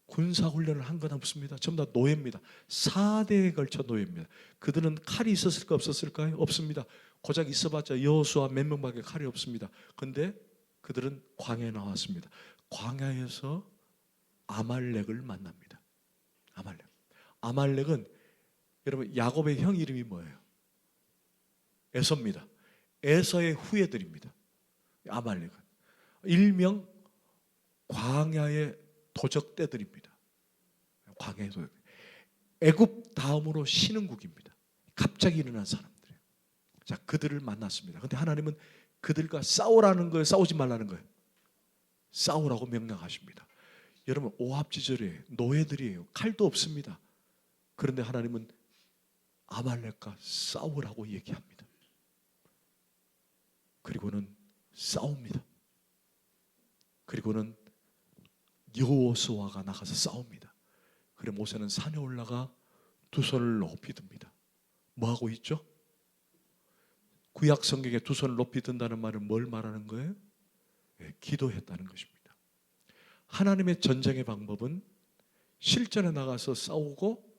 군사훈련을 한 건 없습니다. 전부 다 노예입니다. 4대에 걸쳐 노예입니다. 그들은 칼이 있었을까 없었을까요? 없습니다. 고작 있어봤자 여호수아 몇 명밖에 칼이 없습니다. 그런데 그들은 광야에 나왔습니다. 광야에서 아말렉을 만납니다. 아말렉은 여러분 야곱의 형 이름이 뭐예요? 에서입니다. 에서의 후예들입니다. 아말렉은 일명 광야의 도적떼들입니다. 광야의 도적. 애굽 다음으로 신흥국입니다. 갑자기 일어난 사람들이에요. 자, 그들을 만났습니다. 그런데 하나님은 그들과 싸우라는 거예요? 싸우지 말라는 거예요? 싸우라고 명령하십니다. 여러분 오합지졸이에요. 노예들이에요. 칼도 없습니다. 그런데 하나님은 아말렉과 싸우라고 얘기합니다. 그리고는 싸웁니다. 그리고는 여호수아가 나가서 싸웁니다. 그래 모세는 산에 올라가 두 손을 높이 듭니다. 뭐 하고 있죠? 구약 성경에 두 손을 높이 든다는 말은 뭘 말하는 거예요? 네, 기도했다는 것입니다. 하나님의 전쟁의 방법은 실전에 나가서 싸우고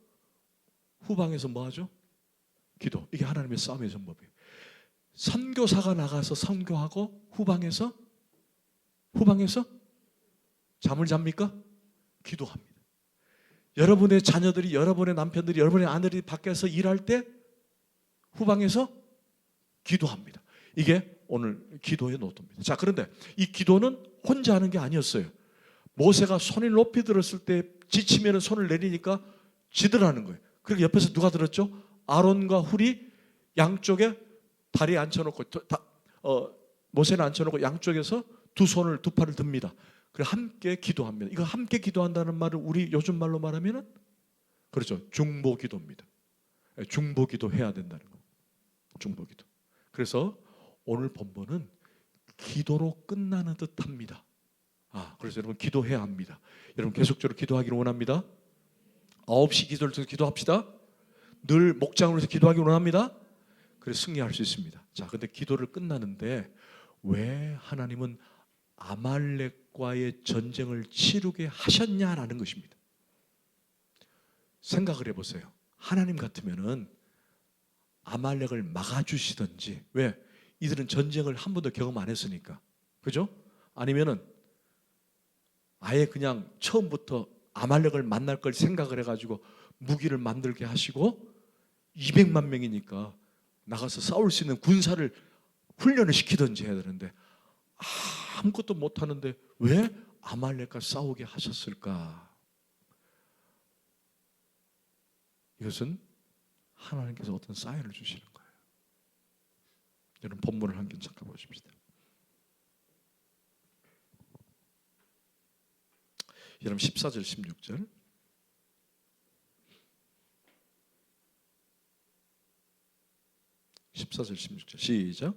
후방에서 뭐 하죠? 기도. 이게 하나님의 싸움의 전법이에요. 선교사가 나가서 선교하고 후방에서 잠을 잡니까? 기도합니다. 여러분의 자녀들이, 여러분의 남편들이, 여러분의 아내들이 밖에서 일할 때 후방에서 기도합니다. 이게 오늘 기도의 노트입니다. 자, 그런데 이 기도는 혼자 하는 게 아니었어요. 모세가 손을 높이 들었을 때 지치면 손을 내리니까 지더라는 거예요. 그리고 옆에서 누가 들었죠? 아론과 훌이 양쪽에 다리에 앉혀놓고 모세는 앉혀놓고 양쪽에서 두 팔을 듭니다. 그리고 함께 기도합니다. 이거 함께 기도한다는 말을 우리 요즘 말로 말하면은 그렇죠. 중보기도입니다. 중보기도 해야 된다는 거. 중보기도. 그래서 오늘 본문은 기도로 끝나는 듯합니다. 그래서 여러분 기도해야 합니다. 여러분 계속적으로 기도하기를 원합니다. 9시 기도를 통해서 기도합시다. 늘 목장으로 해서 기도하기를 원합니다. 그래서 승리할 수 있습니다. 자, 근데 기도를 끝나는데 왜 하나님은 아말렉과의 전쟁을 치르게 하셨냐라는 것입니다. 생각을 해보세요. 하나님 같으면은 아말렉을 막아주시든지, 왜? 이들은 전쟁을 한 번도 경험 안 했으니까, 그죠? 아니면은 아예 그냥 처음부터 아말렉을 만날 걸 생각을 해가지고 무기를 만들게 하시고 200만 명이니까 나가서 싸울 수 있는 군사를 훈련을 시키든지 해야 되는데 아무것도 못하는데 왜 아말렉과 싸우게 하셨을까? 이것은 하나님께서 어떤 사인을 주시는 거예요. 여러분 본문을 한 번 잠깐 보십시다. 여러분 14절 16절 14절 16절 시작.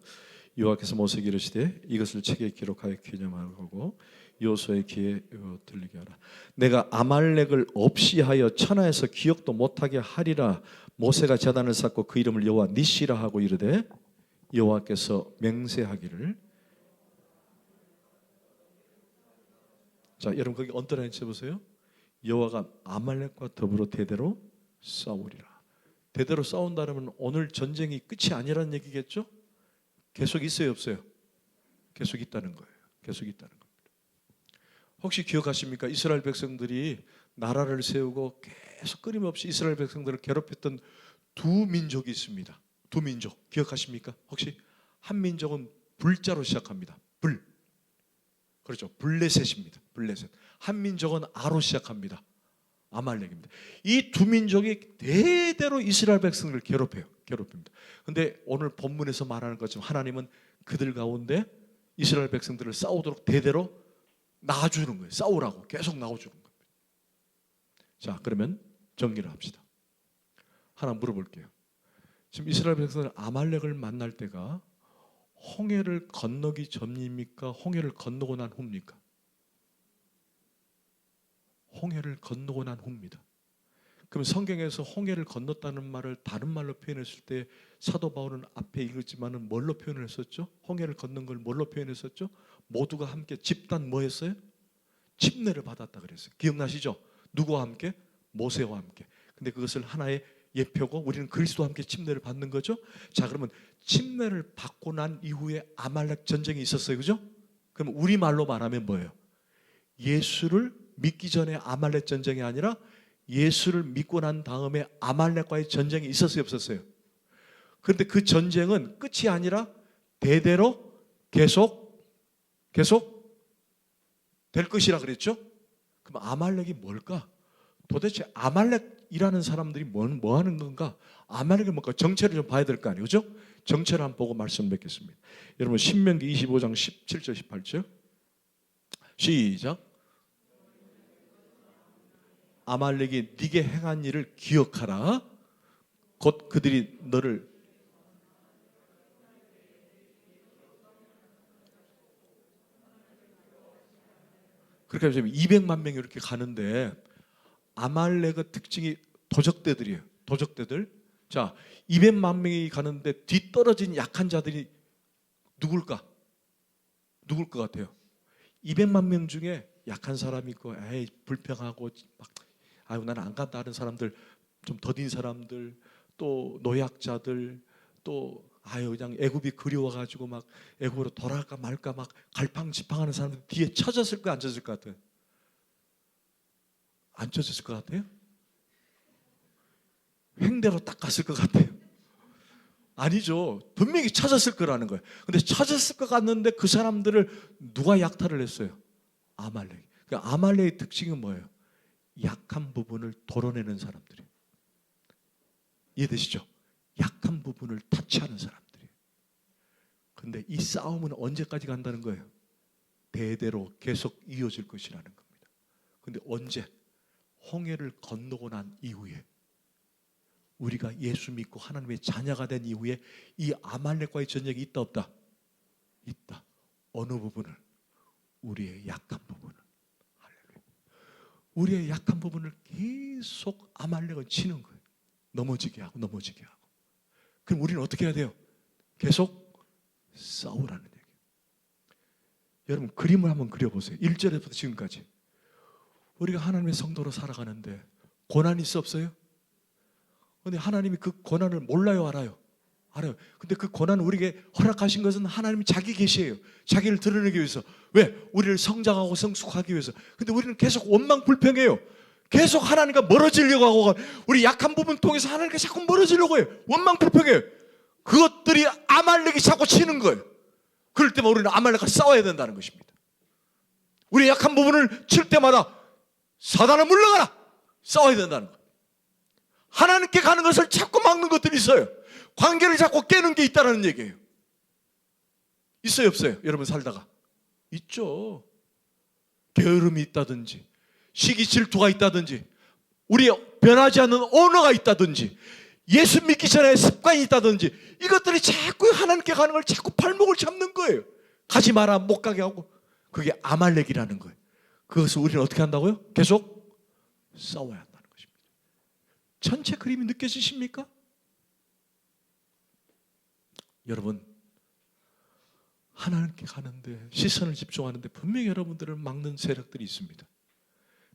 여호와께서 모세에게 이르시되 이것을 책에 기록하여 기념하고 여호수아의 귀에 들리게 하라. 내가 아말렉을 없이 하여 천하에서 기억도 못하게 하리라. 모세가 제단을 쌓고 그 이름을 여호와 니시라 하고 이르되 여호와께서 맹세하기를. 자, 여러분 거기 언더라인 쳐보세요. 여호와가 아말렉과 더불어 대대로 싸우리라. 대대로 싸운다면 오늘 전쟁이 끝이 아니라는 얘기겠죠? 계속 있어요, 없어요? 계속 있다는 거예요. 계속 있다는 겁니다. 혹시 기억하십니까? 이스라엘 백성들이 나라를 세우고 계속 끊임없이 이스라엘 백성들을 괴롭혔던 두 민족이 있습니다. 두 민족 기억하십니까? 혹시 한 민족은 불자로 시작합니다. 불. 그렇죠. 블레셋입니다. 블레셋. 한 민족은 아로 시작합니다. 아말렉입니다. 이 두 민족이 대대로 이스라엘 백성들을 괴롭힙니다. 근데 오늘 본문에서 말하는 것처럼 하나님은 그들 가운데 이스라엘 백성들을 싸우도록 대대로 놔주는 거예요. 싸우라고 계속 놔주는 겁니다. 자, 그러면 정리를 합시다. 하나 물어볼게요. 지금 이스라엘 백성들 아말렉을 만날 때가 홍해를 건너기 전입니까? 홍해를 건너고 난 후입니까? 홍해를 건너고 난 후입니다. 그럼 성경에서 홍해를 건넜다는 말을 다른 말로 표현했을 때 사도 바울은 앞에 읽었지만은 뭘로 표현을 했었죠? 홍해를 건넌 걸 뭘로 표현했었죠? 모두가 함께 집단 뭐 했어요? 침례를 받았다 그랬어요. 기억나시죠? 누구와 함께? 모세와 함께. 근데 그것을 하나의 예표고 우리는 그리스도와 함께 침례를 받는 거죠. 자, 그러면 침례를 받고 난 이후에 아말렉 전쟁이 있었어요. 그죠? 그럼 우리말로 말하면 뭐예요? 예수를 믿기 전에 아말렉 전쟁이 아니라 예수를 믿고 난 다음에 아말렉과의 전쟁이 있었어요, 없었어요? 그런데 그 전쟁은 끝이 아니라 대대로 계속 될 것이라 그랬죠? 그럼 아말렉이 뭘까? 도대체 아말렉이라는 사람들이 뭐 하는 건가? 아말렉이 뭘까? 정체를 좀 봐야 될 거 아니에요, 그죠? 정체를 한번 보고 말씀 뵙겠습니다. 여러분 신명기 25장 17절 18절 시작. 아말렉이 네게 행한 일을 기억하라. 곧 그들이 너를 그렇게 하면 200만 명이 이렇게 가는데 아말렉의 특징이 도적대들이에요. 도적대들. 자, 200만 명이 가는데 뒤떨어진 약한 자들이 누굴까? 누굴 것 같아요? 200만 명 중에 약한 사람이 있고 에이 불평하고 막 아유 나는 안 간다 하는 사람들, 좀 더딘 사람들, 또 노약자들, 또 아유 그냥 애굽이 그리워가지고 막 애굽으로 돌아갈까 말까 막 갈팡지팡하는 사람들 뒤에 쳐졌을 거 안 쳐졌을 것 같아요? 안 쳐졌을 것 같아요? 횡대로 딱 갔을 것 같아요? 아니죠. 분명히 찾았을 거라는 거예요. 근데 찾았을 것 같는데 그 사람들을 누가 약탈을 했어요? 아말렉. 그 아말렉의 특징은 뭐예요? 약한 부분을 도려내는 사람들이에요. 이해되시죠? 약한 부분을 타치하는 사람들이에요. 근데 이 싸움은 언제까지 간다는 거예요? 대대로 계속 이어질 것이라는 겁니다. 근데 언제? 홍해를 건너고 난 이후에, 우리가 예수 믿고 하나님의 자녀가 된 이후에 이 아말렉과의 전쟁이 있다 없다? 있다. 어느 부분을? 우리의 약한 부분을. 할렐루야. 우리의 약한 부분을 계속 아말렉은 치는 거예요. 넘어지게 하고 넘어지게 하고. 그럼 우리는 어떻게 해야 돼요? 계속 싸우라는 얘기예요. 여러분 그림을 한번 그려보세요. 1절부터 지금까지 우리가 하나님의 성도로 살아가는데 고난이 있어 없어요? 근데 하나님이 그 고난을 몰라요, 알아요? 알아요. 근데 그 고난을 우리에게 허락하신 것은 하나님이 자기 계시예요. 자기를 드러내기 위해서. 왜? 우리를 성장하고 성숙하기 위해서. 근데 우리는 계속 원망불평해요. 계속 하나님과 멀어지려고 하고, 우리 약한 부분 통해서 하나님과 자꾸 멀어지려고 해요. 원망불평해요. 그것들이 아말렉이 자꾸 치는 거예요. 그럴 때만 우리는 아말렉과 싸워야 된다는 것입니다. 우리 약한 부분을 칠 때마다 사단아 물러가라! 싸워야 된다는 거예요. 하나님께 가는 것을 자꾸 막는 것들이 있어요. 관계를 자꾸 깨는 게 있다는 얘기예요. 있어요, 없어요? 여러분 살다가 있죠. 게으름이 있다든지, 시기 질투가 있다든지, 우리 변하지 않는 언어가 있다든지, 예수 믿기 전에 습관이 있다든지, 이것들이 자꾸 하나님께 가는 걸 자꾸 발목을 잡는 거예요. 가지 마라, 못 가게 하고. 그게 아말렉이라는 거예요. 그것을 우리는 어떻게 한다고요? 계속 싸워야 한다는 것입니다. 전체 그림이 느껴지십니까? 여러분, 하나님께 가는데 시선을 집중하는데 분명히 여러분들을 막는 세력들이 있습니다.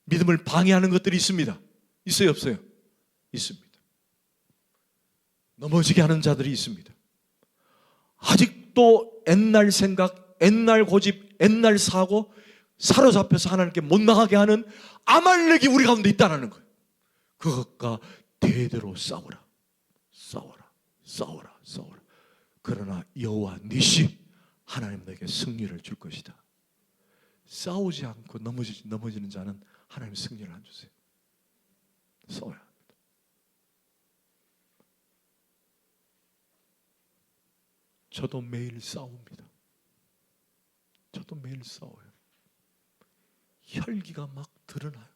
믿음을 방해하는 것들이 있습니다. 있어요, 없어요? 있습니다. 넘어지게 하는 자들이 있습니다. 아직도 옛날 생각, 옛날 고집, 옛날 사고 사로잡혀서 하나님께 못 나가게 하는 아말렉이 우리 가운데 있다는 거예요. 그것과 대대로 싸워라, 싸워라, 싸워라, 싸워라. 그러나 여호와 니시 하나님 너에게 승리를 줄 것이다. 싸우지 않고 넘어지는 자는 하나님 승리를 안 주세요. 싸워야 합니다. 저도 매일 싸웁니다. 저도 매일 싸워요. 혈기가 막 드러나요.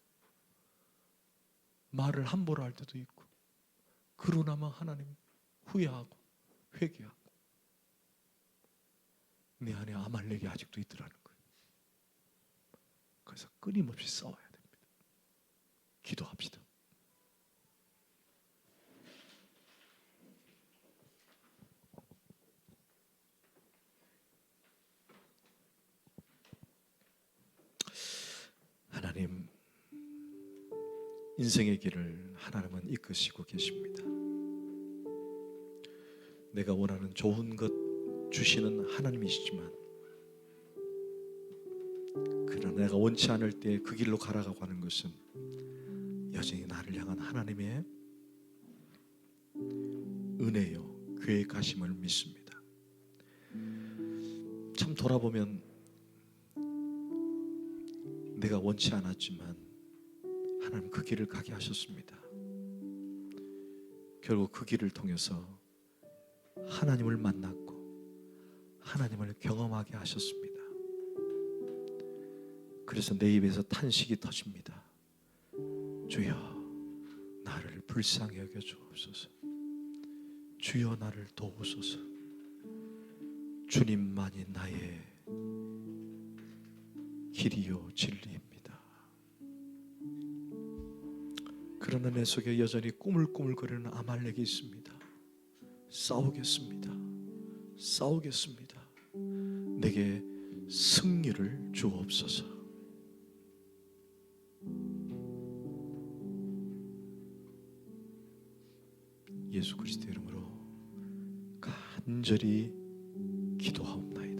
말을 함부로 할 때도 있고, 그러고 나면 하나님 후회하고 회개하고. 내 안에 아말렉이 아직도 있더라는 거예요. 그래서 끊임없이 싸워야 됩니다. 기도합시다. 하나님, 인생의 길을 하나님은 이끄시고 계십니다. 내가 원하는 좋은 것 주시는 하나님이시지만, 그러나 내가 원치 않을 때 그 길로 가라고 하는 것은 여전히 나를 향한 하나님의 은혜요, 계획하심을 믿습니다. 참 돌아보면 내가 원치 않았지만 하나님 그 길을 가게 하셨습니다. 결국 그 길을 통해서 하나님을 만났고 하나님을 경험하게 하셨습니다. 그래서 내 입에서 탄식이 터집니다. 주여, 나를 불쌍히 여겨 주옵소서. 주여, 나를 도우소서. 주님만이 나의 길이요 진리입니다. 그러나 내 속에 여전히 꾸물꾸물거리는 아말렉이 있습니다. 싸우겠습니다. 싸우겠습니다. 내게 승리를 주옵소서. 예수 그리스도의 이름으로 간절히 기도하옵나이다.